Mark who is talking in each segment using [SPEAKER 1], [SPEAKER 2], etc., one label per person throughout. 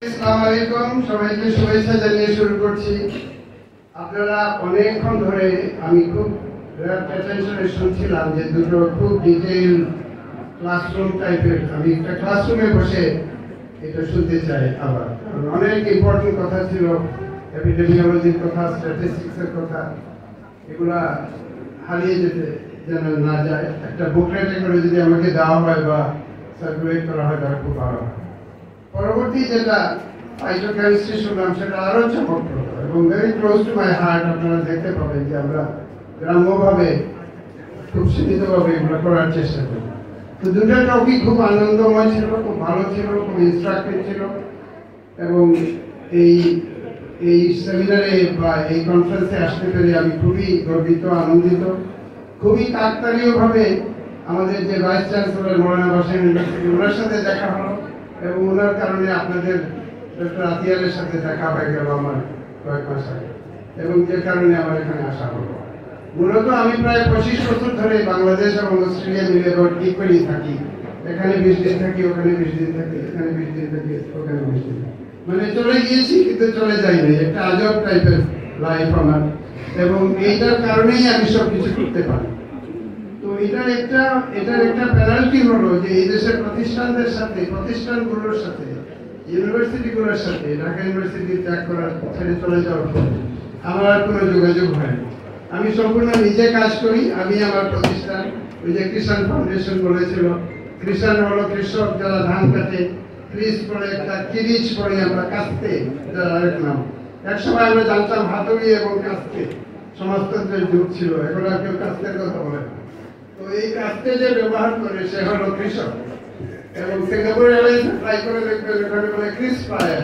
[SPEAKER 1] আসসালামু আলাইকুম, সবাইকে শুভেচ্ছা জানিয়ে শুরু করছি। আপনারা অনেকক্ষণ ধরে আমি খুব অ্যাটেনশনে শুনছিলাম যে দুটো খুব ডিটেইল ক্লাসরুম টাইপের, আমি একটা ক্লাসরুমে বসে এটা শুনতে চাই। আবার অনেক ইম্পর্টেন্ট কথা ছিল, এপিডেমিওলজির কথা, স্ট্যাটিস্টিক্সের কথা, এগুলা হারিয়ে যেতে যেন না যায়। একটা বুকলেটে করে যদি আমাকে দেওয়া হয় বা সার্কুলেট করা হয় তাহলে খুব ভালো হয়। পরবর্তী যেটা ফাইটোকেমিস্ট্রি শুনলাম সেটা আরো চমকপ্রদ এবং very close to my heart. আপনারা দেখতে পাবেন যে আমরা গ্রাম্যভাবে খুব সীমিতভাবে এগুলো করার চেষ্টা করি। তো দুটো টপিক খুব আনন্দময় ছিল, খুব ভালো ছিল, খুব ইনস্ট্রাকটিভ ছিল এবং এই সেমিনারে বা এই কনফারেন্সে আসতে পেরে আমি খুবই গর্বিত, আনন্দিত। খুবই কাকতালীয়ভাবে আমাদের যে ভাইস চ্যান্সেলর মৌলানা ভাসানী ইউনিভার্সিটি, ওনার সাথে দেখা হলো এবং ওনার কারণে আপনাদের ডক্টর আতিয়ারের সাথে দেখা হয়ে গেল আমার কয়েক মাস আগে, এবং যে কারণে আমার এখানে আসা হলো। মূলত আমি প্রায় 25 বছর ধরে বাংলাদেশ এবং অস্ট্রেলিয়া মিলে ঠিক করেই থাকি। এখানে 20 দিন থাকি, ওখানে 20 দিন থাকি, এখানে 20 দিন থাকি, ওখানে 20 দিন, মানে চলে গিয়েছি কিন্তু চলে যাইনি। একটা আজব টাইপের লাইফ আমার, এবং এইটার কারণেই আমি সব কিছু করতে পারি। তো এটার একটা পেনাল্টি হলো যে এই দেশের প্রতিষ্ঠানদের সাথে, প্রতিষ্ঠানগুলোর সাথে, ইউনিভার্সিটিগুলোর সাথে, ঢাকা ইউনিভার্সিটি ত্যাগ করার ছেড়ে চলে যাওয়ার পর আমার আর কোনো যোগাযোগ হয়নি। আমি সম্পূর্ণ নিজে কাজ করি। আমি আমার প্রতিষ্ঠান, ওই যে কিষাণ ফাউন্ডেশন বলেছিল, কৃষাণ হলো কৃষক যারা ধান কাটে, ক্রিস পরে একটা কিরিচ পরে আমরা কাস্তে, যার আরেক নাম। একসময় আমরা জানতাম হাতুড়ি এবং কাস্তে, সমাজতন্ত্রের যুগ ছিল, এখন আর কেউ কাস্তের কথা বলে না। তো এই কাস্তে যে ব্যবহার করে সে হলো কৃষক, এবং সিঙ্গাপুর এয়ারলাইন্স ফ্লাই করে দেখবেন ওখানে বলে ক্রিস ফ্লায়ার,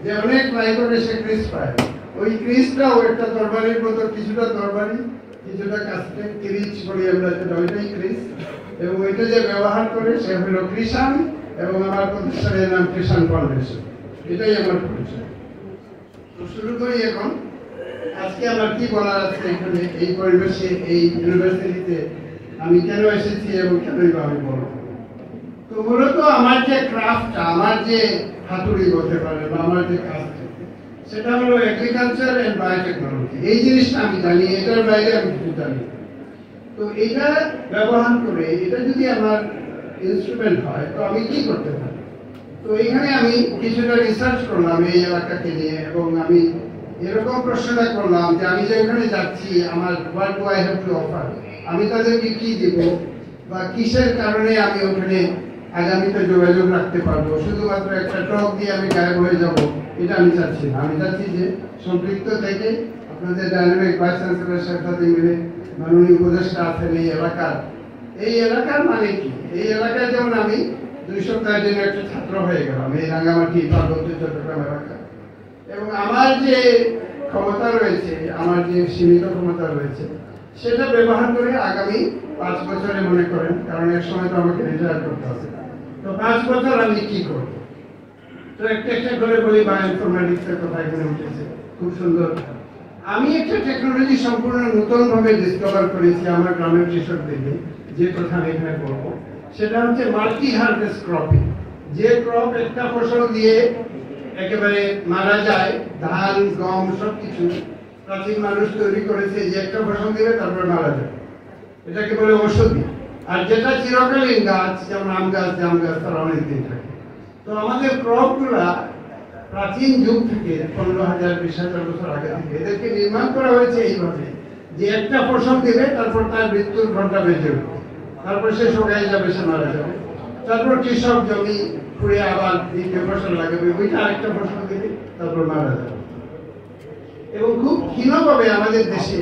[SPEAKER 1] যে অনেক ফ্লাই করে সে ক্রিস ফ্লায়ার। ওই ক্রিসটাও একটা তরবারির মতো, কিছুটা তরবারি, কিছুটা কাস্তে, কিরিচ বলি আমরা, ওইটাই ক্রিস, এবং ওইটা যে ব্যবহার করে সে হলো কৃষাণ, এবং আমার প্রতিষ্ঠানের নাম কৃষাণ ফাউন্ডেশন। এটাই আমার পরিচয়। তো শুরু করি এখন। আজকে আমার কি বলার আছে এখানে, এই পরিবেশে, এই ইউনিভার্সিটিতে আমি কেন এসেছি এবং কেনই বা আমি বলবো। তো মূলত আমার যে ক্রাফটটা, আমার যে হাতুড়ি বলতে পারে বা আমার যে কাজটা, সেটা হলো এগ্রিকালচার এন্ড বায়োটেকনোলজি। এই জিনিসটা আমি জানি, এটার বাইরে আমি কিছু জানি। তো এটা ব্যবহার করে, এটা যদি আমার ইনস্ট্রুমেন্ট হয় তো আমি কি করতে পারি। তো এখানে আমি কিছুটা রিসার্চ করলাম এই এলাকাকে নিয়ে, এবং আমি এরকম প্রশ্নটা করলাম যে আমি যে ওখানে যাচ্ছি, আমার what do I have to offer, আমি তাদেরকে কি দেব বা কিসের কারণে আমি ওখানে আগামীতে যোগাযোগ রাখতে পারবো। শুধুমাত্র একটা টক দিয়ে আমি গায়েব হয়ে যাব, এটা আমি চাচ্ছি না। আমি চাচ্ছি যে সম্পৃক্ত থেকে আপনাদের ডাইনামিক ভাইস চ্যান্সেলরের সাথে মিলে মাননীয় উপদেষ্টা আছেন এই এলাকার মানে কি, এই এলাকায় যেমন আমি 2 সপ্তাহের জন্য একটা ছাত্র হয়ে গেলাম এই রাঙ্গামাটি পার্বত্য চট্টগ্রাম এলাকা, এবং আমার যে ক্ষমতা রয়েছে, আমার যে সীমিত ক্ষমতা রয়েছে, সেটা ব্যবহার করে আগামী 5 বছরে মনে করেন, কারণ এক সময় তো আমাকে রিটায়ার করতে হবে, তো 5 বছর আমি কি করব। তো একটা করে বলি, বায়োইনফরমেটিক্সের কথা এখানে উঠেছে, খুব সুন্দর। আমি একটা টেকনোলজি সম্পূর্ণ নতুন ভাবে ডিসকভার করেছি আমার গ্রামের কৃষকদেরকে, যে কথা আমি এখানে বলবো সেটা হচ্ছে মাল্টি হারভেস্ট ক্রপিং। যে ক্রপ একটা ফসল দিয়ে একেবারে মারা যায়, ধান, গম সবকিছু প্রাচীন মানুষ তৈরি করেছে, যে একটা ফসল দিবে তারপর মারা যাবে, এটাকে বলে ঔষধি। আর যেটা চিরকালীন গাছ, যেমন আম গাছ, জাম গাছ, তার অনেকদিন থাকে। তো আমাদের ক্রপ গুলা প্রাচীন যুগ থেকে 15,000 20,000 বছর আগে থেকে এদেরকে নির্মাণ করা হয়েছে এইভাবে যে একটা ফসল দিবে, তারপর তার মৃত্যুর ঘন্টা বেজে উঠবে, তারপর সে শুকিয়ে যাবে, সে মারা যাবে, তারপর কৃষক জমি খুঁড়ে আবার দ্বিতীয় ফসল লাগাবে, ওইটা আরেকটা ফসল দিবে, তারপর মারা যাবে। এবং খুব ক্ষীণভাবে আমাদের দেশে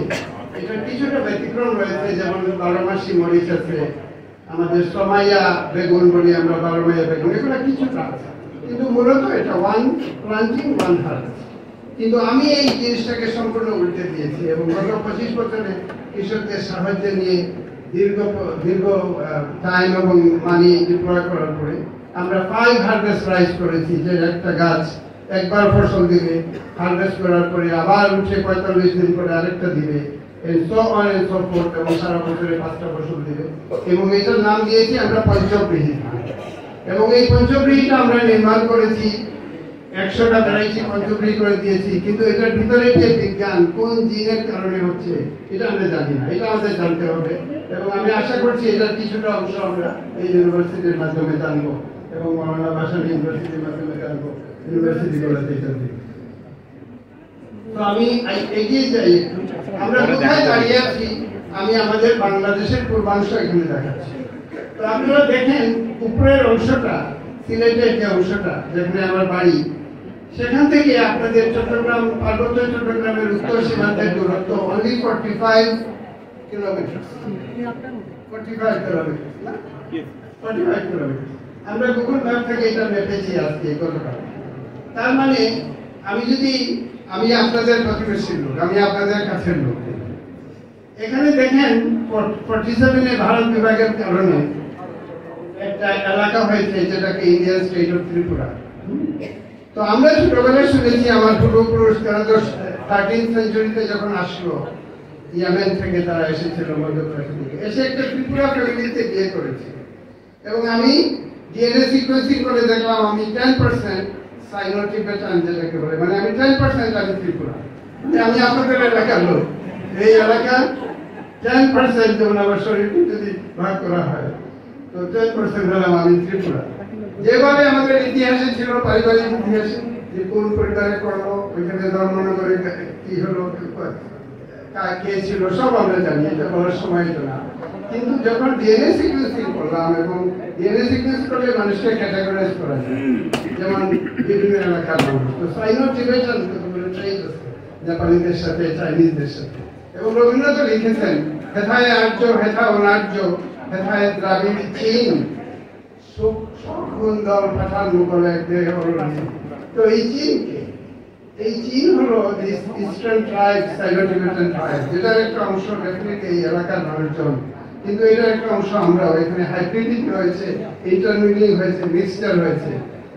[SPEAKER 1] এটা কিছুটা ব্যতিক্রম রয়েছে, যেমন 12 মাসি মরিচ আছে, আমাদের সমাইয়া বেগুন বলি আমরা, 12 মাইয়া বেগুন, এগুলো কিছুটা আছে, কিন্তু মূলত এটা ওয়ান প্লান্টিং ওয়ান হারভেস্ট। কিন্তু আমি এই জিনিসটাকে সম্পূর্ণ উল্টে দিয়েছি, এবং গত 25 বছরে কৃষকদের সাহায্য নিয়ে দীর্ঘ টাইম এবং মানি ডিপ্লয় করার পরে আমরা 5 হারভেস্ট রাইজ করেছি, যে একটা গাছ একবার ফসল দিবে, হারভেস্ট করার পরে আবার উঠে 45 দিন পরে আরেকটা দিবে, এবং সারা বছরে 5টা ফসল দিবে। এবং এটার নাম দিয়েছি আমরা পঞ্চব্রীহি। এবং এই পঞ্চব্রীহিটা আমরা নির্মাণ করেছি 100টা ভ্যারাইটি কন্ট্রিবিউট করে দিয়েছি, কিন্তু এটার ভিতরে যে বিজ্ঞান কোন জিনের কারণে হচ্ছে এটা আমরা জানি না, এটা আমাদের জানতে হবে। এবং আমি আশা করছি এটার কিছুটা অংশ আমরা এই ইউনিভার্সিটির মাধ্যমে জানবো এবং মৌলানা ভাসানী ইউনিভার্সিটির মাধ্যমে জানবো, ইউনিভার্সিটিগুলোতে জানবো। তো আমি এগিয়ে যাই একটু। আমরা কোথায় দাঁড়িয়ে আছি আমি আমাদের বাংলাদেশের পূর্বাংশ এখানে দেখাচ্ছি। তো আপনারা দেখেন উপরের অংশটা, সিলেটের যে অংশটা যেখানে আমার বাড়ি, সেখান থেকে আপনাদের চট্টগ্রাম, পার্বত্য চট্টগ্রামের উত্তর সীমান্তের দূরত্ব অনলি 45 কিলোমিটার। 45 কিলোমিটার না, 45 কিলোমিটার। আমরা গুগল ম্যাপ থেকে এটা মেপেছি আজকে গতকাল। তার মানে আমি আপনাদের প্রতিবেশীর লোক, আমি আপনাদের কাছের লোক। এখানে দেখেন 47 এ ভারত বিভাগের কারণে একটা এলাকা হয়েছে যেটাকে ইন্ডিয়ান স্টেট অফ ত্রিপুরা। তো আমরা ছোটবেলায় শুনেছি, আমার পূর্বপুরুষ 13th সেঞ্চুরিতে যখন আসলো ইয়ামেন থেকে, তারা এসেছিল মধ্যপ্রাচ্য থেকে, এসে একটা ত্রিপুরা ফ্যামিলিতে বিয়ে করেছে। এবং আমি ডিএনএ সিকোয়েন্সিং করে দেখলাম আমি 10% সাইনো টিবেটান যেটাকে বলে, মানে আমি 10% আমি ত্রিপুরা। আমি আপনাদের এলাকার লোক, এই এলাকা 10% যেমন আমার শরীরকে যদি ভাগ করা হয় তো 10% হলাম আমি ত্রিপুরা। যেভাবে আমাদের ইতিহাসে ছিল, পারিবারিক ইতিহাসে, যে কোন পরিবারে করলো, ওইখানে ধর্মনগরে কি হলো, কে ছিল, সব আমরা জানি, এটা বলার সময় তো না। কিন্তু যখন ডিএনএ সিকোয়েন্সিং করলাম, এবং ডিএনএ সিকোয়েন্স করলে মানুষকে ক্যাটাগরাইজ করা যায়, যেমন বিভিন্ন এলাকার মানুষ, তো সাইনো টিবেটান কতগুলো ট্রেড আছে জাপানিদের সাথে, চাইনিজদের সাথে। এবং রবীন্দ্রনাথ লিখেছেন, হেথায় আর্য, হেথা অনার্য, হেথায় দ্রাবিড় চীন, সুন্দর পাঠান মুঘল এক দেহ। তো এই চীনকে, এই চীন হলো ইস্টার্ন ট্রাইব, সাইনো-টিবেটান ট্রাইব, যেটার একটা অংশ ডেফিনেটলি এই এলাকার মানুষজন, কিন্তু এটার একটা অংশ আমরাও। এখানে হাইব্রিডিং হয়েছে, ইন্টারমিলিং হয়েছে, মিক্সচার হয়েছে।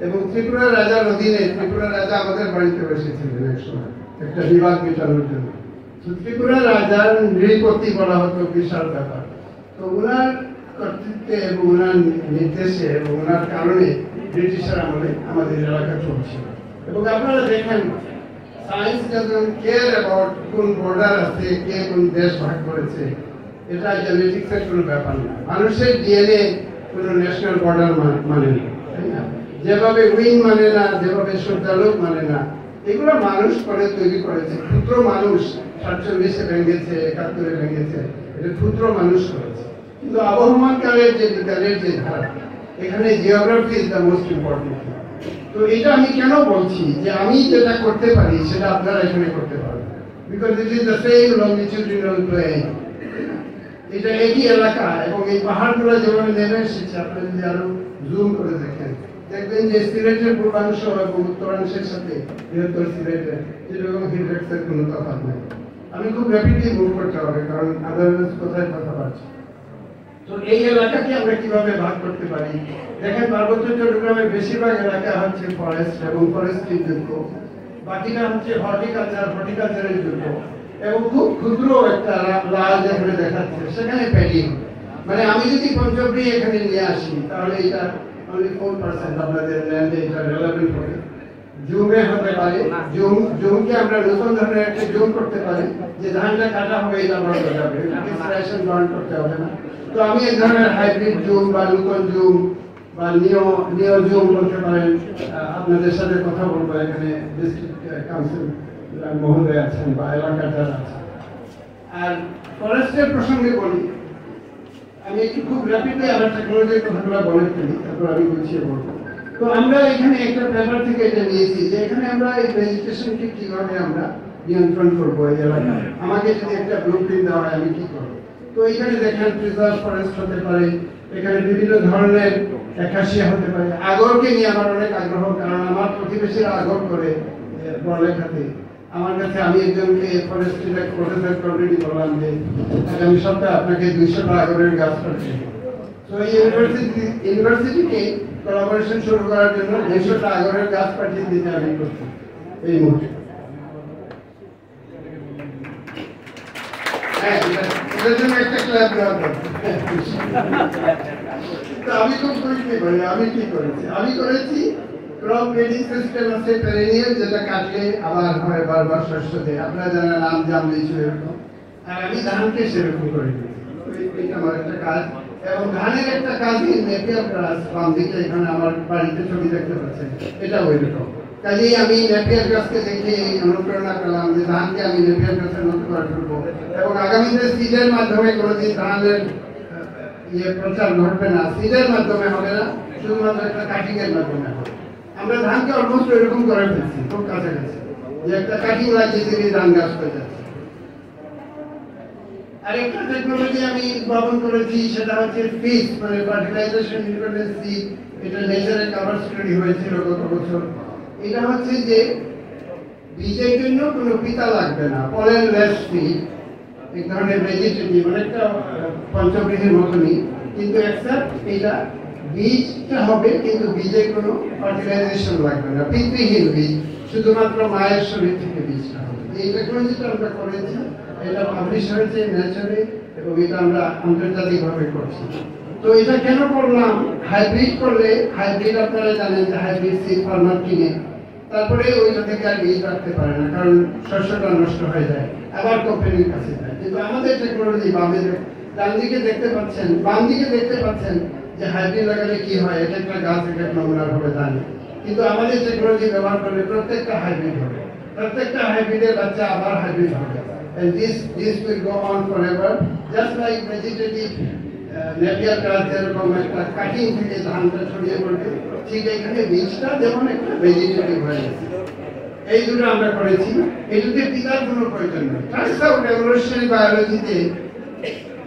[SPEAKER 1] এবং ত্রিপুরা রাজার অধীনে, ত্রিপুরা রাজা আমাদের বাড়িতে বসেছিলেন একসময় একটা বিবাদ মেটানোর জন্য। ত্রিপুরা রাজার নৃপতি বলা হতো, বিশাল ব্যাপার। তো ওনার কর্তৃত্বে এবং ওনার নির্দেশে এবং ওনার কারণে ব্রিটিশের আমলে আমাদের এলাকা চলছিল। এবং আপনারা দেখেন সায়েন্স ডাজন্ট কেয়ার অ্যাবাউট কোন বর্ডার আছে, কে কোন দেশ ভাগ করেছে, এটা জেনেটিক্সের কোনো ব্যাপার না। মানুষের ডিএনএ কোনো ন্যাশনাল বর্ডার মানে না, তাই না? যেভাবে উইং মানে না, যেভাবে সূর্যালোক মানে না, এগুলো মানুষ করে তৈরি করেছে। ক্ষুদ্র মানুষ 47-এ ভেঙেছে, 71-এ ভেঙেছে, এটা ক্ষুদ্র মানুষ করেছে। কিন্তু আবহমান কালের যে বিজ্ঞানের যে ধারা, এখানে geography is the most important. তো এটা আমি কেন বলছি যে আমি যেটা করতে পারি সেটা আপনারা এখানে করতে পারবেন, because it is the same longitudinal plane. এটা একই এলাকা, এবং এই পাহাড়গুলো যেভাবে নেমে এসেছে, আপনি যদি আরো জুম করে দেখেন, দেখবেন যে সিলেটের পূর্বাংশ এবং উত্তরাংশের সাথে বৃহত্তর সিলেটের যেরকম হিলটেক্সের কোনো তফাৎ নেই। আমি খুব র্যাপিডলি মুভ করতে হবে, কারণ আদারওয়াইজ কোথায় কথা পাচ্ছি। তো এই এলাকাকে আমরা কিভাবে ভাগ করতে পারি? দেখেন, পার্বত্য চট্টগ্রামের বেশিরভাগ এলাকা হচ্ছে ফরেস্ট এবং ফরেস্ট্রির যোগ্য, বাকিটা হচ্ছে হর্টিকালচারের যোগ্য। এবং খুব ক্ষুদ্র একটা লাল যেখানে দেখাচ্ছে সেখানে প্যাডি। মানে আমি যদি পঞ্চবড়ি এখানে নিয়ে আসি, তাহলে এটা অনলি 4% আপনাদের ল্যান্ডে এটা রেলেভেন্ট হবে। জুমে হতে পারে, জুমকে আমরা নতুন ধরনের একটা জুম করতে পারি, যে ধানটা কাটা হবে এটা বন্ধ যাবে, এক্সট্রাকশন বন্ধ করতে হবে না। তো আমি এই ধরনের হাইব্রিড জুম বা নতুন জুম বা নিও জুম বলতে পারেন। আপনাদের সাথে কথা বলবো, এখানে ডিস্ট্রিক্ট কাউন্সিল মহোদয় আছেন বা এলাকার যারা আছেন। আর ফরেস্টের প্রসঙ্গে বলি, আমি একটু খুব র্যাপিডলি আমার টেকনোলজির কথাগুলো বলে ফেলি, তারপর আমি গুছিয়ে বলবো। তো আমরা এখানে একটা পেপার থেকে এটা নিয়েছি যে এখানে আমরা এই ভেজিটেশনকে কিভাবে আমরা নিয়ন্ত্রণ করবো এই এলাকায়। আমাকে যদি একটা ব্লুপ্রিন্ট দেওয়া হয় আমি কি করবো? তো এখানে দেখেন প্রিজার্ভ ফরেস্ট হতে পারে, এখানে বিভিন্ন ধরনের একাশিয়া হতে পারে। আগরকে নিয়ে আমার অনেক আগ্রহ, কারণ আমার প্রতিবেশীরা আগর করে পড়ালেখাতে। আমার কাছে, আমি একজনকে ফরেস্ট্রির এক প্রফেসর অলরেডি বললাম যে আগামী সপ্তাহে আপনাকে 200টা আগরের গাছ পাঠাতে। তো এই ইউনিভার্সিটিকে কোলাবোরেশন শুরু করার জন্য 200টা আগরের গাছ পাঠিয়ে দিতে আমি প্রস্তুত এই মুহূর্তে। হ্যাঁ, এটার জন্য একটা ক্লাব দেওয়া দরকার। তো আমি খুব খুশি করি, আমি কি করেছি? আমি করেছি ক্রপ ব্রিডিং সিস্টেম আছে পেরেনিয়াল, যেটা কাটলে আবার হয় বারবার শস্য দেয়, আপনারা জানেন আম জাম লিচু এরকম। আর আমি ধানকে সেরকম করে দিই, এটা আমার একটা কাজ। এবং ধানের একটা কাজই নেপিয়ার গাছ, বাম দিকে এখানে আমার বাড়িতে ছবি দেখতে পাচ্ছেন, এটা ওই রকম। কাজেই আমি নেপিয়ার গাছকে দেখে অনুপ্রেরণা পেলাম যে ধানকে আমি নেপিয়ার গাছের মতো করে তুলবো, এবং আগামীতে সিডের মাধ্যমে কোনোদিন ধানের প্রচার ঘটবে না, সিডের মাধ্যমে হবে না, শুধুমাত্র একটা কাটিং এর মাধ্যমে হবে। আমরা ধানকে অলমোস্ট এরকম করে ফেলছি, খুব কাছাকাছি, যে একটা কাটিং লাগিয়ে দিলে ধান গাছ হয়ে যাচ্ছে। আরেকটা টেকনোলজি আমি উদ্ভাবন করেছি, সেটা হচ্ছে ফিস, মানে ফার্টিলাইজেশন ইন্ডিপেন্ডেন্ট সিড। এটা নেচারে কভার স্টাডি হয়েছিল গত বছর। এটা হচ্ছে যে বীজের জন্য কোনো পিতা লাগবে না, পলেন লেস সিড, এক ধরনের ভেজিটেটিভ, অনেকটা পঞ্চব্রীহির মতনই, কিন্তু এক্সেপ্ট এটা বীজটা হবে, কিন্তু বীজে কোনো ফার্টিলাইজেশন লাগবে না, পিতৃহীন বীজ, শুধুমাত্র মায়ের শরীর থেকে বীজটা হবে। এই টেকনোলজিটা আমরা করেছি, এটা পাবলিশ হয়েছে ন্যাচারে, এবং এটা আমরা আন্তর্জাতিকভাবে করছি। তো এটা কেন করলাম? হাইব্রিড করলে, হাইব্রিড আপনারা জানেন যে হাইব্রিড সিড ফার্মার কিনে তারপরে ওইটা থেকে আর বীজ রাখতে পারে না, কারণ শস্যটা নষ্ট হয়ে যায়, আবার কোম্পানির কাছে যায়। কিন্তু আমাদের টেকনোলজি, ডান দিকে দেখতে পাচ্ছেন, বাম দিকে দেখতে পাচ্ছেন যে হাইব্রিড লাগালে কি হয়, এক একটা গাছ এক এক নমুনার হবে জানি, কিন্তু আমাদের টেকনোলজি ব্যবহার করলে প্রত্যেকটা হাইব্রিড হবে, প্রত্যেকটা হাইব্রিডের বাচ্চা আবার হাইব্রিড হবে। And this will go on forever, just like vegetative Napier গাছ যেরকম একটা কাটিং থেকে ধানটা ছড়িয়ে পড়বে, ঠিক এখানে বীজটা যেমন একটা ভেজিটেটিভ হয়ে গেছে। এই দুটো আমরা করেছি, এটাতে পিতার কোনো প্রয়োজন নেই। টার্মস আউট এভোলিউশনারি বায়োলজিতে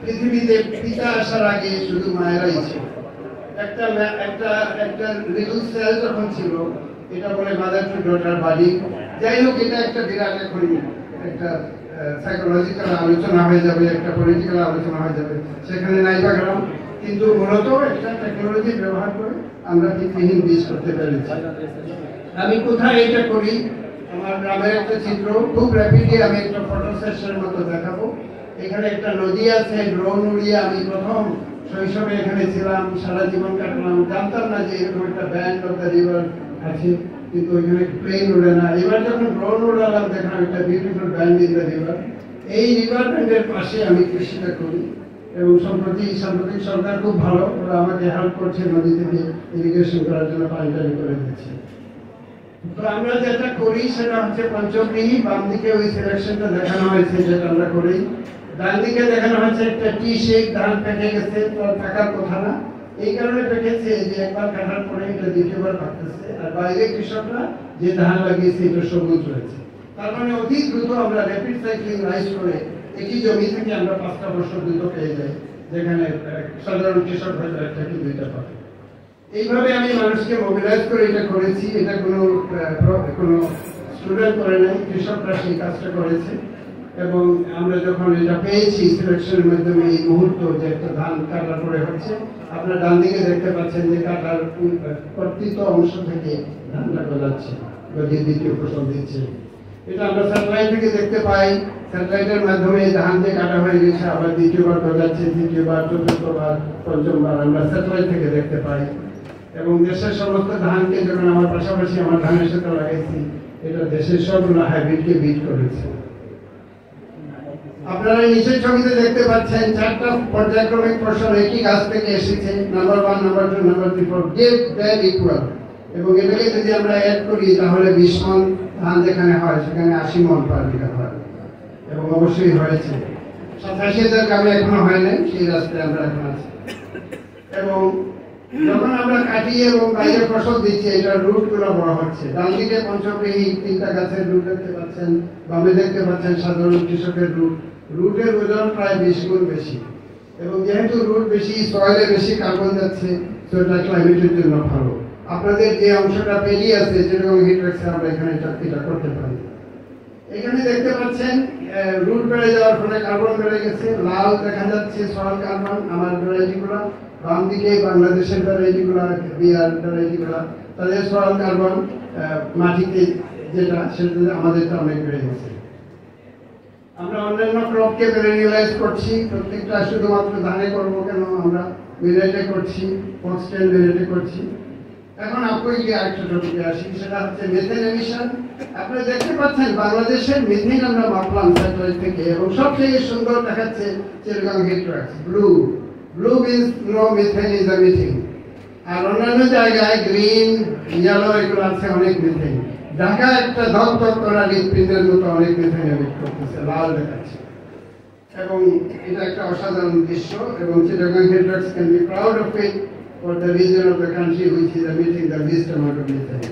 [SPEAKER 1] পৃথিবীতে পিতা আসার আগে শুধু মায়েরাই ছিল। একটা লিটল সেল যখন ছিল, এটা বলে মাদার টু ডটার বাডি। যাই হোক, এটা একটা বিরাট এখন একটা সাইকোলজিক্যাল আলোচনা হয়ে যাবে, একটা পলিটিক্যাল আলোচনা হয়ে যাবে, সেখানে নাই বা গেলাম। কিন্তু মূলত একটা টেকনোলজি ব্যবহার করে আমরা পিতৃহীন বীজ করতে পেরেছি। আমি কোথায় এটা করি? আমার গ্রামের একটা চিত্র, খুব র্যাপিডলি আমি একটা ফটো সেশনের মতো দেখাবো। এখানে একটা নদী আছে, ড্রোন উড়িয়ে আমি প্রথম শৈশবে এখানে ছিলাম, সারা জীবন কাটলাম, জানতাম না যে এরকম একটা ব্যান্ড অফ দ্য রিভার আছে, কিন্তু ওইখানে প্লেন উড়ে না। এবার যখন ড্রোন উড়ালাম, দেখলাম একটা beautiful band in the river. এই রিভার ব্যান্ডের পাশে আমি কৃষিটা করি, এবং সাম্প্রতিক সরকার খুব ভালো, ওরা আমাকে হেল্প করছে, নদী থেকে ইরিগেশন করার জন্য পানি টানি করে দিচ্ছে। তো আমরা যেটা করি সেটা হচ্ছে পঞ্চব্রীহি। বাম দিকে ওই সিলেকশনটা দেখানো হয়েছে যেটা আমরা করি, ডান দিকে দেখানো হয়েছে একটা টি শেপ, ধান পেকে গেছে, তো থাকার কথা না, এই কারণে পেকেছে যে একবার কাটার পরে এটা দ্বিতীয়বার পাকতেছে, আর বাইরে কৃষকরা যে ধান লাগিয়েছে এটা সবুজ রয়েছে। তার মানে অতি দ্রুত আমরা র্যাপিড সাইক্লিং রাইস করে একই জমি থেকে আমরা 5টা বছর দ্রুত পেয়ে যাই, যেখানে সাধারণ কৃষক হয়তো একটা কি 2টা পাবে। এইভাবে আমি মানুষকে মোবিলাইজ করে এটা করেছি। এটা কোনো স্টুডেন্ট করে নাই, কৃষকরা সেই কাজটা করেছে। এবং আমরা যখন এটা পেয়েছি সিলেকশনের মাধ্যমে, এই মুহূর্ত যে একটা ধান কাটার পরে হচ্ছে, আপনারা ডান দিকে দেখতে পাচ্ছেন যে কাটার কর্তৃত্ব অংশ থেকে ধানটা গজাচ্ছে, গজিয়ে দ্বিতীয় ফসল দিচ্ছে। এটা আমরা স্যাটেলাইট থেকে দেখতে পাই, স্যাটেলাইটের মাধ্যমে ধান যে কাটা হয়ে গেছে, আবার দ্বিতীয়বার গজাচ্ছে, তৃতীয়বার, চতুর্থবার, পঞ্চমবার আমরা স্যাটেলাইট থেকে দেখতে পাই। এবং দেশের সমস্ত ধানকে যখন আমার পাশাপাশি আমার ধানের সাথে লাগাইছি, এটা দেশের সবগুলো হাইব্রিডকে বিট করেছে। আপনারা নিচের ছবিতে দেখতে পাচ্ছেন 4টা পর্যায়ক্রমিক ফসল একই গাছ থেকে এসেছে, number 1, number 2, number 3, 4 get that equal. এবং এটাকে যদি আমরা অ্যাড করি তাহলে 20 মণ ধান যেখানে হয় সেখানে 80 মণ পার বিঘা হয়, এবং অবশ্যই হয়েছে। 87,000 গ্রামে এখনো হয় না, সেই রাস্তায় আমরা এখন আছি। এবং যখন আমরা কাটিয়ে এবং বাইরে ফসল দিচ্ছি, এটা রুট গুলো বড় হচ্ছে। ডান দিকে পঞ্চব্রীহি 3টা গাছের রুট দেখতে পাচ্ছেন, বামে দেখতে পাচ্ছেন সাধারণ কৃষকের রুট। রুটের ওজন প্রায় 20 গুণ বেশি, এবং যেহেতু রুট বেশি, সয়েলে বেশি কার্বন যাচ্ছে, তো এটা ক্লাইমেটের জন্য ভালো। আপনাদের যে অংশটা পেরি আছে, যেরকম হিট রাখছে, আমরা এখানে এটা করতে পারি। এখানে দেখতে পাচ্ছেন রুট বেড়ে যাওয়ার ফলে কার্বন বেড়ে গেছে, লাল দেখা যাচ্ছে সয়েল কার্বন আমার ভ্যারাইটিগুলো। বাম দিকে বাংলাদেশের ভ্যারাইটিগুলো, বিহার ভ্যারাইটিগুলো, তাদের সয়েল কার্বন মাটিতে যেটা, সেটা আমাদেরটা অনেক বেড়ে গেছে। আমরা অন্যান্য ক্রপকে পেরেনিয়ালাইজ করছি, প্রত্যেকটা শুধুমাত্র ধানে করবো কেন, আমরা মিলেটে করছি, ফক্সটেল মিলেটে করছি। এখন আপনাকে আরেকটা টপিকে আসি, সেটা হচ্ছে মিথেন এমিশন। আপনারা দেখতে পাচ্ছেন বাংলাদেশের মিথেন আমরা মাপলাম স্যাটেলাইট থেকে, এবং সবচেয়ে সুন্দর দেখাচ্ছে Chittagong heat works. Blue means no methane is a methane. আর অন্যান্য জায়গায় গ্রিন, ইয়েলো এগুলো আছে অনেক মিথেন। ঢাকা একটা ধক করা হৃৎপিণ্ডের মতো অনেক মিথেন এমিট করতেছে, লাল দেখাচ্ছে। এবং এটা একটা অসাধারণ দৃশ্য, এবং Chittagong heat works can be proud of it for the region of the country which is emitting the least amount of methane.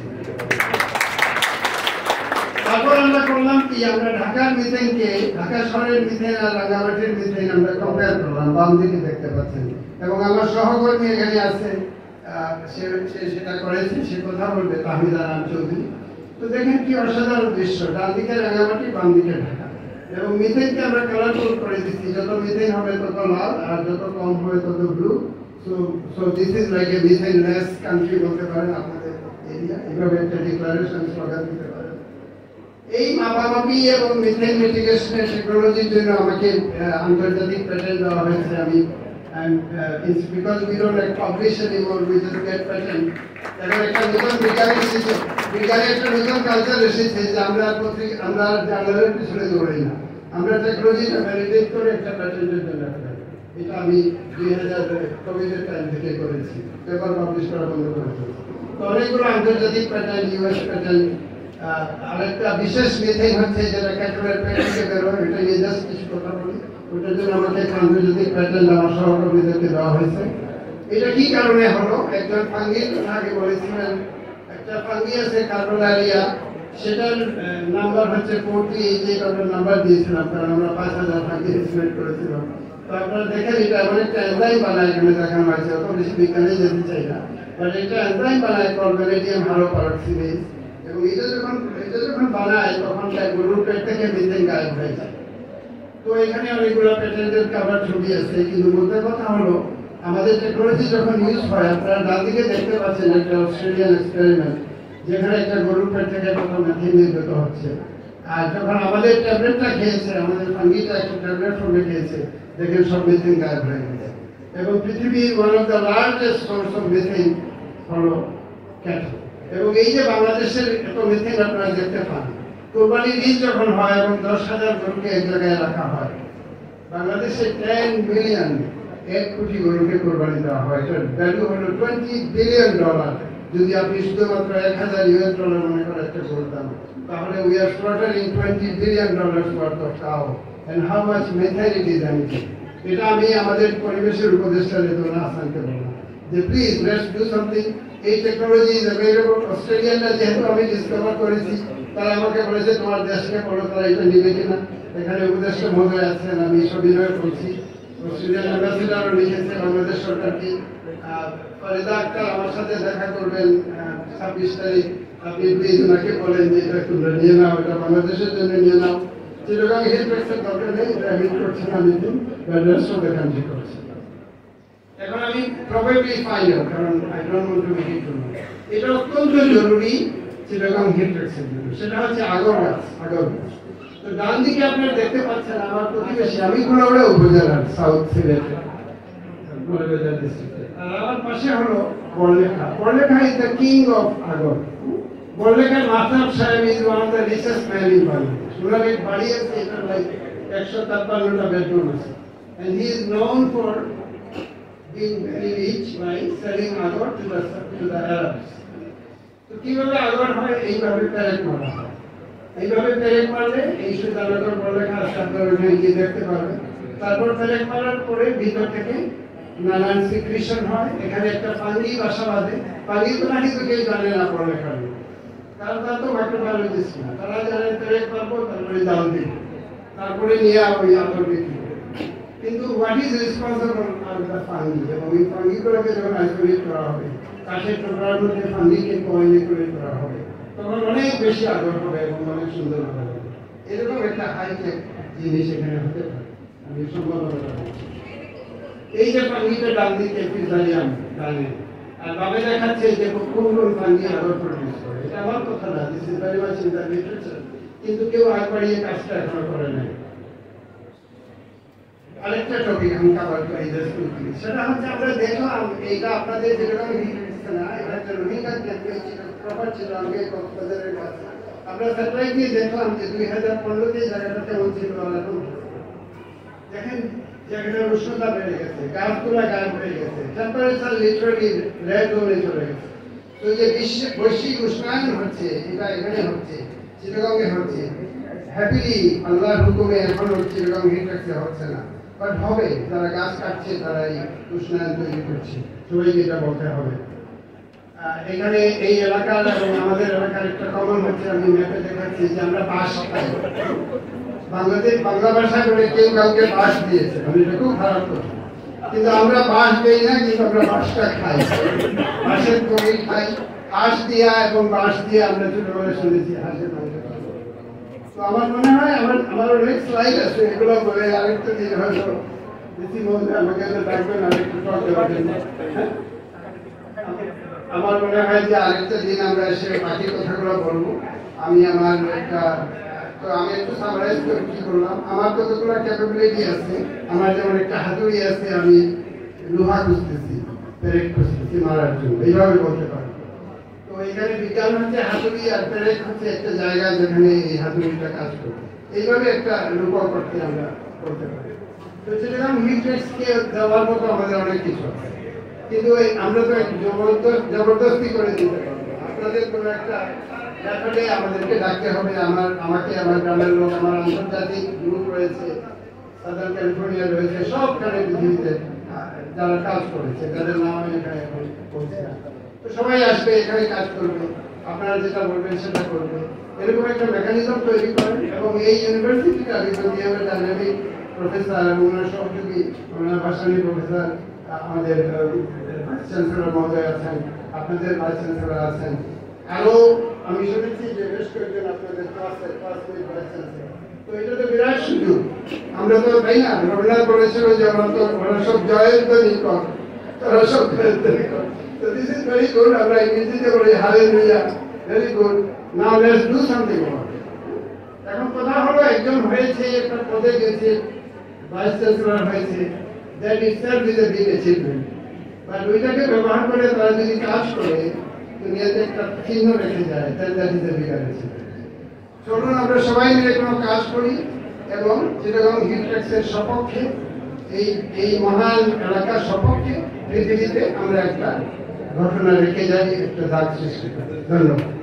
[SPEAKER 1] তারপর আমরা করলাম কি, আমরা ঢাকার মিথেনকে, ঢাকা শহরের মিথেন আর রাঙ্গামাটির মিথেন আমরা কম্পেয়ার করলাম, বাম দিকে দেখতে পাচ্ছেন। এবং আমার সহকর্মী এখানে আছে, সে সেটা করেছে, সে কথা বলবে, তাহমিদা রাম চৌধুরী। তো দেখেন কি অসাধারণ দৃশ্য, ডান দিকে রাঙ্গামাটি, বাম দিকে ঢাকা। এবং মিথেনকে আমরা কালারফুল করে দিচ্ছি, যত মিথেন হবে তত লাল, আর যত কম হবে তত blue. So this is like a methane-less country বলতে পারেন আপনাদের এরিয়া, এভাবে একটা ডিক্লারেশন স্লোগান দিতে পারেন। এই মাপামাপি এবং মিথেন মিটিগেশনের টেকনোলজির জন্য আমাকে আন্তর্জাতিক প্যাটেন্ট দেওয়া হয়েছে। আমি because we don't like publish anymore, we just get patent. এখন একটা নতুন বিজ্ঞানে একটা নতুন কালচার এসেছে যে আমরা জার্নালের পিছনে দৌড়াই না, আমরা টেকনোলজিটা ভ্যালিডেট করে একটা প্যাটেন্টের জন্য apply। এটা আমি 2000 কোভিডের টাইম থেকে করেছি, পেপার পাবলিশ করা বন্ধ করেছি। তো অনেকগুলো আন্তর্জাতিক প্যাটার্ন, ইউএস প্যাটার্ন। আরেকটা বিশেষ মিথেন হচ্ছে যেটা ক্যাটারের পেট থেকে বেরোয়, এটা নিয়ে জাস্ট কিছু কথা বলি। ওটার জন্য আমাকে একটা আন্তর্জাতিক প্যাটার্ন আমার সহকর্মীদেরকে দেওয়া হয়েছে। এটা কি কারণে হলো, একজন ফাঙ্গির কথা আগে বলেছিলেন, একটা ফাঙ্গি আছে কার্বোলারিয়া, সেটার নাম্বার হচ্ছে 48, আমরা নাম্বার দিয়েছিলাম কারণ আমরা 5000 ফাঙ্গি এস্টিমেট করেছিলাম। তো আপনারা দেখেন এটা এমন একটা এনজাইম বানায়, এখানে দেখানো হয়েছে, অত বেশি বিজ্ঞানে যেতে চাই না, বাট এটা এনজাইম বানায় কার্বোনেডিয়াম হালোপারক্সিনেজ। এবং এটা যখন বানায় তখন তার গরুর পেট থেকে মিথেন গায়েব হয়ে যায়। তো এখানে অনেকগুলো প্যাটেন্টের কভার ছবি আছে, কিন্তু মূল কথা হলো আমাদের টেকনোলজি যখন ইউজ হয়, আপনারা ডান দিকে দেখতে পাচ্ছেন একটা অস্ট্রেলিয়ান এক্সপেরিমেন্ট, যেখানে একটা গরুর পেট থেকে প্রথম মিথেন নির্গত হচ্ছে। আর যখন আমাদের ট্যাবলেটটা খেয়েছে, আমাদের ফাঙ্গিটা একটা ট্যাবলেট ফর্মে খেয়েছে, দেখেন সব মিথেন গায়েব হয়ে গেছে। এবং পৃথিবীর one of the largest source of methane হলো ক্যাটল। এবং এই যে বাংলাদেশের এত মিথেন আপনারা দেখতে পান, কোরবানির ঈদ যখন হয় এবং 10,000 গরুকে এক জায়গায় রাখা হয়, বাংলাদেশে 10 মিলিয়ন, 1 কোটি গরুকে কোরবানি দেওয়া হয়। এটার ভ্যালু হলো $20 বিলিয়ন। যদি আপনি শুধুমাত্র $1,000 মনে করেন একটা গরুর দাম, তাহলে we are slaughtering $20 billion worth of cow, and how much methane it is emitting. এটা আমি আমাদের পরিবেশের উপদেষ্টা রেদওয়ানা হাসানকে বললাম যে প্লিজ লেটস ডু সামথিং। এই টেকনোলজি ইজ অ্যাভেলেবল। অস্ট্রেলিয়ানরা যেহেতু আমি ডিসকভার করেছি, তারা আমাকে বলেছে তোমার দেশকে বলো তারা এটা নিবে কিনা। এখানে উপদেষ্টা মহোদয় আছেন, আমি সবিনয় করছি। অস্ট্রেলিয়ান অ্যাম্বাসেডারও লিখেছে বাংলাদেশ সরকারকে। ফরিদা আক্তার আমার সাথে দেখা করবেন 26 তারিখ, আপনি প্লিজ ওনাকে বলেন যে এটা তোমরা নিয়ে নাও, এটা বাংলাদেশের জন্য নিয়ে নাও। চিটাগং হিট ওয়ার্কসের দরকার নেই, এটা হিট করছে না methane, but rest of the country করছে। এখন আমি প্রবাবলি ফাইনাল, কারণ I don't want to make it too long. এটা অত্যন্ত জরুরি চিটাগং হিট ওয়ার্কসের জন্য, সেটা হচ্ছে আগর গাছ। তো ডান দিকে আপনারা দেখতে পাচ্ছেন আমার প্রতিবেশী, আমি কুলাউড়া উপজেলার সাউথ সিলেটে মৌলভীবাজার ডিস্ট্রিক্টে, আর আমার পাশে হলো Barlekha. Barlekha is the king of agar. বড়লেখার Mahtab Saheb is one of the richest man in Bangladesh. ওনার এক বাড়ি আছে, এটা লাইক 153টা বেডরুম আছে, and he is known for being very rich by selling agar to the Arabs. তো কিভাবে আগর হয়, এইভাবে প্যারেড মারা হয়। এইভাবে প্যারেড মারলে এই সুতানগর বড়লেখা আসলে আপনারা ওখানে গিয়ে দেখতে পারবেন। তারপর প্যারেড মারার পরে ভিতর থেকে নানান সিক্রিশন হয়, এখানে একটা ফাঙ্গি বাসা বাঁধে। ফাঙ্গি তো নাকি তো কেউ জানে না পড়ালেখার, কারণ তারা তো মাইক্রোবায়োলজিস্ট না, তারা জানেন প্যারেড মারবো, তারপরে জাল দিব, তারপরে নিয়ে ওই আতর বিক্রি। কিন্তু what is responsible are the fungi, এবং এই ফাঙ্গিগুলোকে যখন আইসোলেট করা হবে, কাঠের টুকরার মধ্যে ফাঙ্গিকে কোয়াইলেট করা হবে, তখন অনেক বেশি আগর হবে এবং অনেক সুন্দর হবে। এরকম একটা হাইটেক জিনিস এখানে হতে পারে, আমি সম্ভাবনাটা বলছি। এই যে ফাঙ্গিটা ডান দিকে ফিজালিয়াম ডানে, আর বামে দেখাচ্ছে যে কোন কোন ফাঙ্গি আগর প্রডিউস করে। এটা আমার কথা না, this is very much in the literature, কিন্তু কেউ আগ বাড়িয়ে কাজটা এখনো করে নাই। আরেকটা টপিক আমি কভার করি, সেটা হচ্ছে আমরা দেখলাম এইটা আপনাদের যেরকম হিট হচ্ছে না, এটা হয়তো রোহিঙ্গা ক্যাম্পে ছিল, প্রপার ছিল আগে কক্সবাজারের কাছে। আমরা স্যাটেলাইট দিয়ে দেখলাম যে 2015-তে জায়গাটাতে ছিল, এখন দেখেন জায়গাটার উষ্ণতা বেড়ে গেছে, গাছগুলা গায়েব হয়ে গেছে, টেম্পারেচার লিটারালি রেড জোনে চলে গেছে। তো যে বৈশ্বিক উষ্ণায়ন হচ্ছে, এটা এখানে হচ্ছে, চিটাগংয়ে হচ্ছে, হ্যাপিলি আল্লাহর হুকুমে এখনো চিটাগং হিটএক্সে হচ্ছে না, বাট হবে। যারা গাছ কাটছে তারা এই উষ্ণায়ন তৈরি করছে, সবাইকে এটা বলতে হবে। এখানে এই এলাকার এবং আমাদের এলাকার একটা কমন হচ্ছে, আমি ম্যাপে দেখাচ্ছি যে আমরা বাঁশ খাই। বাংলা ভাষা করে কেউ কাউকে বাঁশ দিয়েছে, আমি এটা খুব খারাপ কথা, কিন্তু আমরা বাঁশ দিই না, কিন্তু আমরা বাঁশটা খাই, বাঁশের তৈরি খাই, হাঁস দিয়া এবং বাঁশ দিয়ে আমরা ছোটবেলায় শুনেছি হাঁসের মাংস। তো আমার মনে হয় আমার অনেক স্লাইড আছে, এগুলো বলে আরেকটা দিন হয়তো বেশি মধ্যে আমাকে ডাকবেন আরেকটু টক দেওয়ার জন্য। আমার মনে হয় যে আরেকটা দিন আমরা এসে বাকি কথাগুলো বলবো। আমি আমার আমি একটু সামারাইজ করে কি করলাম, আমার কতগুলো ক্যাপাবিলিটি আছে। আমার যেমন একটা হাতুড়ি আছে, আমি লোহা খুঁজতেছি, পেরেক খুঁজতেছি মারার জন্য, এইভাবে বলতে পারি। তো এখানে বিজ্ঞান হচ্ছে হাতুড়ি, আর পেরেক হচ্ছে একটা জায়গা যেখানে এই হাতুড়িটা কাজ করবে, এইভাবে একটা রূপক করতে আমরা করতে পারি। তো সেরকম হিটএক্সকে দেওয়ার মতো আমাদের অনেক কিছু আছে, কিন্তু আমরা তো জবরদস্তি করে দিতে পারবো। আপনাদের কোনো একটা ব্যাপারে আমাদেরকে ডাকতে হবে। আমাকে আমার গ্রামের লোক, আমার আন্তর্জাতিক গ্রুপ রয়েছে, সাদার্ন ক্যালিফোর্নিয়া রয়েছে, সবখানে পৃথিবীতে যারা কাজ করেছে, তাদের নাম আমি এখানে এখন বলছি না। তো সবাই আসবে, এখানে কাজ করবে, আপনারা যেটা বলবেন সেটা করবে, এরকম একটা মেকানিজম তৈরি করেন। এবং এই ইউনিভার্সিটিটা ডাইনামিক প্রফেসর এবং ওনার সহযোগী, ওনার ভাসানী প্রফেসর, আমাদের ভাইস চ্যান্সেলর মহোদয় আছেন, আপনাদের ভাইস চ্যান্সেলর আছেন, আরো আমি শুনেছি যে বেশ কয়েকজন আপনাদের ক্লাসমেট ভাইস চ্যান্সেলর। তো এটা তো বিরাট সুযোগ। আমরা তো তাই না, রবীন্দ্রনাথ বলেছিল যে ওরা সব জয়ের তৈরি কর, তারা সব জয়ের তৈরি কর। তো দিস ইজ ভেরি গুড। আমরা ইংরেজিতে বলি hallelujah, very good, now let's do something about it. এখন কথা হলো, একজন হয়েছে, একটা পদে গেছে, ভাইস চ্যান্সেলর হয়েছে, that itself is a big achievement. But ওইটাকে ব্যবহার করে তারা যদি কাজ করে, দুনিয়াতে একটা চিহ্ন রেখে যায়, then that is a bigger achievement. চলুন আমরা সবাই মিলে কোনো কাজ করি এবং যেরকম হিটএক্সের সপক্ষে, এই মহান এলাকার সপক্ষে পৃথিবীতে আমরা একটা ঘটনা রেখে যাই, একটা দাগ সৃষ্টি করি। ধন্যবাদ।